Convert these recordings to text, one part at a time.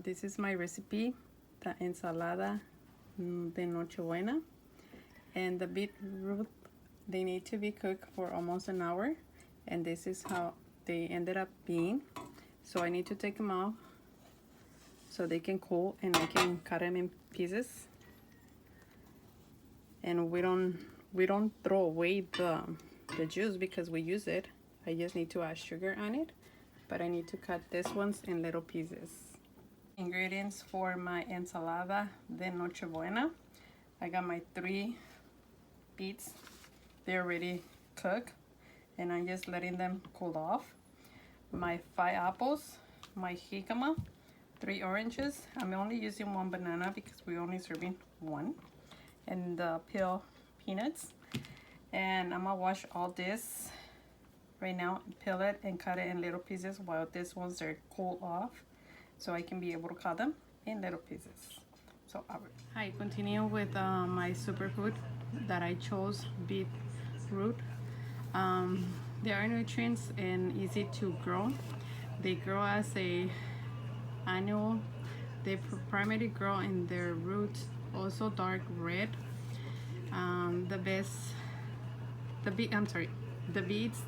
This is my recipe, the ensalada de nochebuena. And the beetroot, they need to be cooked for almost an hour. And this is how they ended up being. So I need to take them off so they can cool and I can cut them in pieces. And we don't throw away the juice because we use it. I just need to add sugar on it, but I need to cut these ones in little pieces. Ingredients for my ensalada de nochebuena. I got my 3 beets. They're already cooked and I'm just letting them cool off. My 5 apples, my jicama, 3 oranges. I'm only using 1 banana because we're only serving 1. And the peel peanuts. And I'm gonna wash all this right now, peel it and cut it in little pieces while these ones are cool off so I can be able to cut them in little pieces. So I continue with my superfood that I chose, beetroot. They are nutrients and easy to grow. They grow as a annual. They primarily grow in their roots, also dark red. The beets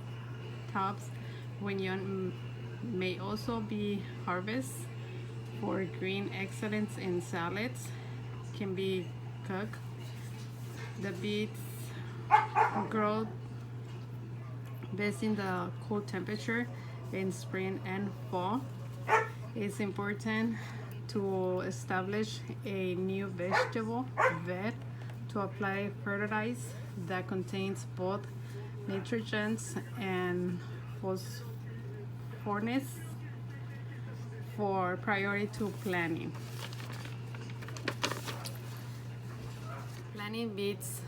tops when young may also be harvested for green excellence in salads, can be cooked. The beets grow best in the cool temperature in spring and fall. It's important to establish a new vegetable bed to apply fertilizer that contains both nitrogens and phosphorus for priority to planting. Planting beets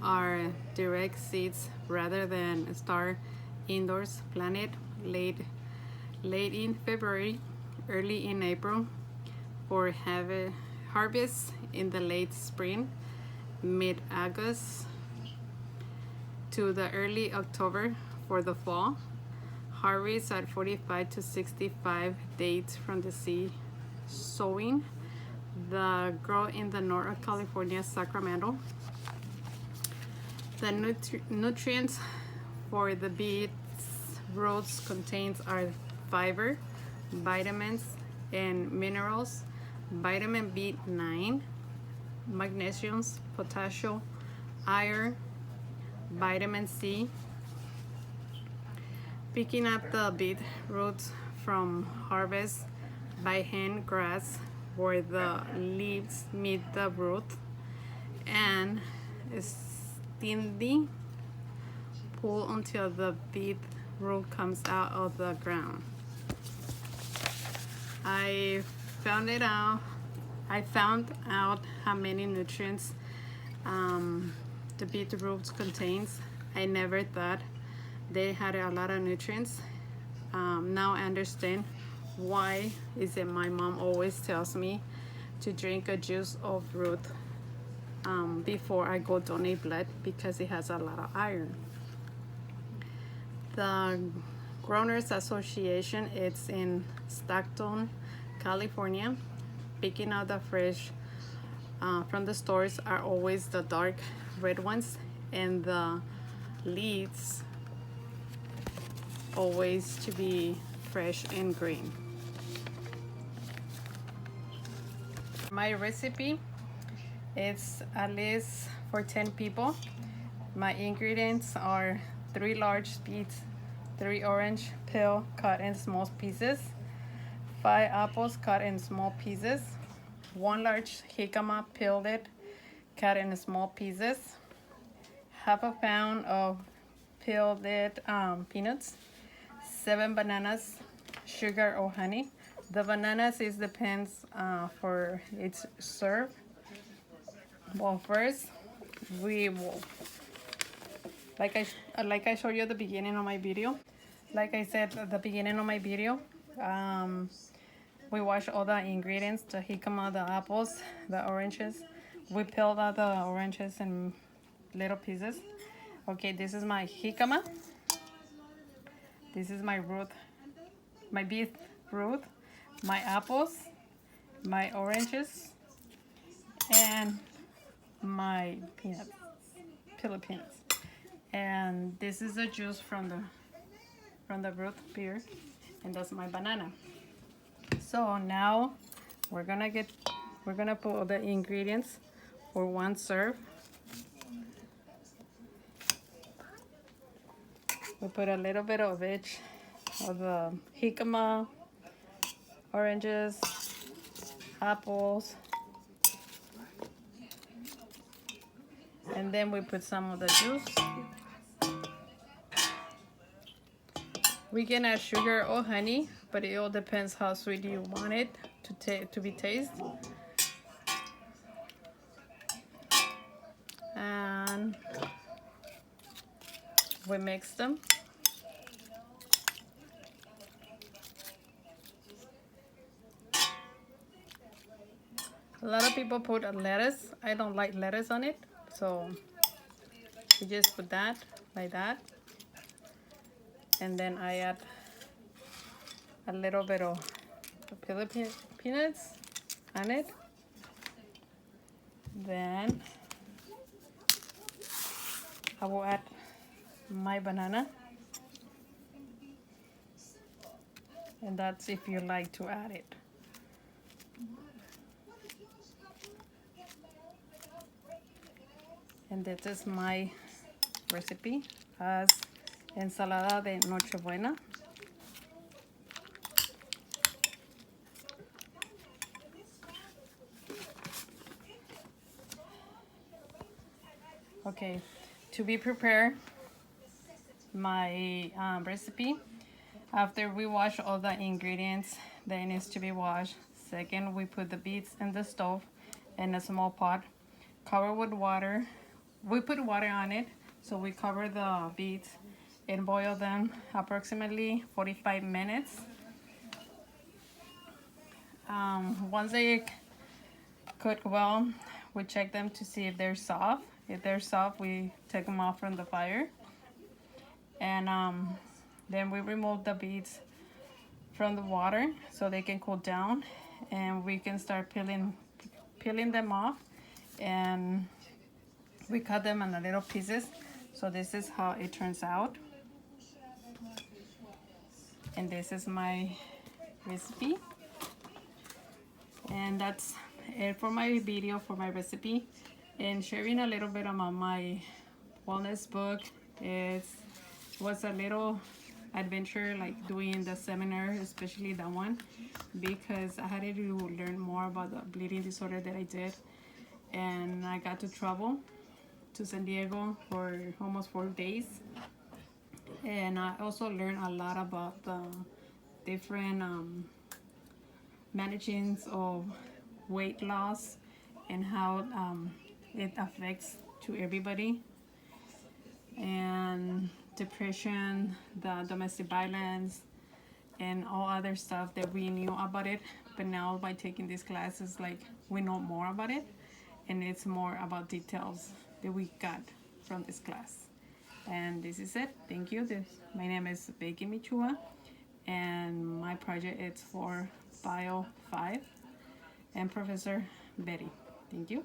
are direct seeds rather than start indoors. Planted late in February, early in April for harvest in the late spring, mid-August to the early October for the fall. Harvest at 45 to 65 days from the seed sowing. The grow in the north of California, Sacramento. The nutrients for the beets roots contains are fiber, vitamins, and minerals. Vitamin B9, magnesium, potassium, iron, vitamin C. Picking up the beet roots from harvest by hand grass where the leaves meet the root, and steadily pull until the beet root comes out of the ground. I found out how many nutrients the beetroot contains. I never thought they had a lot of nutrients. Now I understand why is it my mom always tells me to drink a juice of root before I go donate blood, because it has a lot of iron. The Growers Association, it's in Stockton, California. Picking out the fresh from the stores are always the dark red ones, and the leaves always to be fresh and green. My recipe is at least for 10 people. My ingredients are 3 large beets, 3 orange peel cut in small pieces, 5 apples cut in small pieces, 1 large jicama peeled cut in small pieces, half a pound of peeled peanuts, 7 bananas, sugar or honey. The bananas depends for its serve. Well, first we will, like I showed you at the beginning of my video. Like I said at the beginning of my video, we wash all the ingredients: the jicama, the apples, the oranges. We peeled out the oranges in little pieces. Okay, this is my jicama. This is my root, my beet root, my apples, my oranges, and my peanuts, peanut peanuts. And this is the juice from the root beer, and that's my banana. So now we're gonna put all the ingredients for one serve. We put a little bit of each of the jicama, oranges, apples, and then we put some of the juice. We can add sugar or honey, but it all depends how sweet you want it to be tasted. And we mix them. A lot of people put a lettuce. I don't like lettuce on it, so we just put that like that. And then I add a little bit of peanuts on it. Then I will add my banana. And that's if you like to add it. And this is my recipe as ensalada de nochebuena. Okay, to be prepared my recipe, after we wash all the ingredients that needs to be washed, second we put the beets in the stove in a small pot, cover with water. We put water on it, so we cover the beets and boil them approximately 45 minutes. Once they cook well, we check them to see if they're soft. If they're soft, we take them off from the fire. And then we remove the beets from the water so they can cool down, and we can start peeling them off, and we cut them in little pieces. So this is how it turns out, and this is my recipe. And that's it for my video, for my recipe, and sharing a little bit about my wellness book. It was a little adventure, like doing the seminar, especially that one, because I had to learn more about the bleeding disorder that I did. And I got to travel to San Diego for almost 4 days, and I also learned a lot about the different managings of weight loss and how it affects to everybody, and depression, the domestic violence, and all other stuff that we knew about it. But now by taking these classes, like, we know more about it, and it's more about details that we got from this class. And this is it. Thank you. My name is Becky Michua, and my project is for Bio 5 and Professor Betty. Thank you.